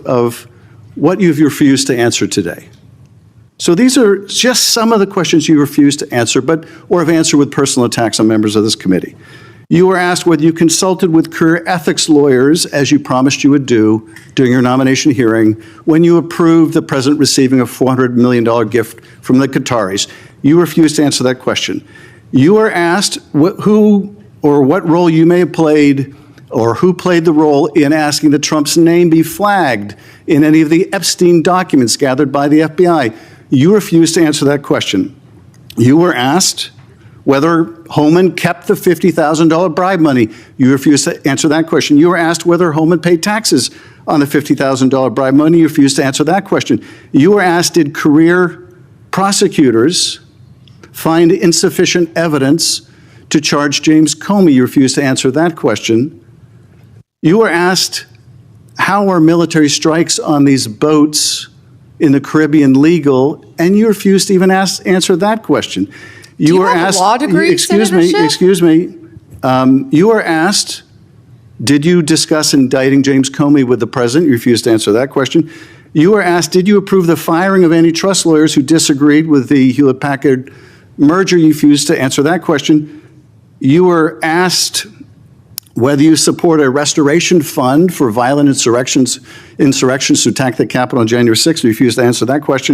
of what you've refused to answer today. So these are just some of the questions you refused to answer, or have answered with personal attacks on members of this committee. You were asked whether you consulted with career ethics lawyers, as you promised you would do during your nomination hearing, when you approved the president receiving a $400 million gift from the Qataris. You refused to answer that question. You were asked who or what role you may have played, or who played the role in asking that Trump's name be flagged in any of the Epstein documents gathered by the FBI. You refused to answer that question. You were asked whether Homan kept the $50,000 bribe money. You refused to answer that question. You were asked whether Homan paid taxes on the $50,000 bribe money. You refused to answer that question. You were asked, did career prosecutors find insufficient evidence to charge James Comey? You refused to answer that question. You were asked, how are military strikes on these boats in the Caribbean legal? And you refused to even answer that question. You were asked, law degree, excuse me. You were asked, did you discuss indicting James Comey with the president? You refused to answer that question. You were asked, did you approve the firing of antitrust lawyers who disagreed with the Hewlett-Packard merger? You refused to answer that question. You were asked whether you support a restoration fund for violent insurrections to attack the Capitol on January 6th. You refused to answer that question.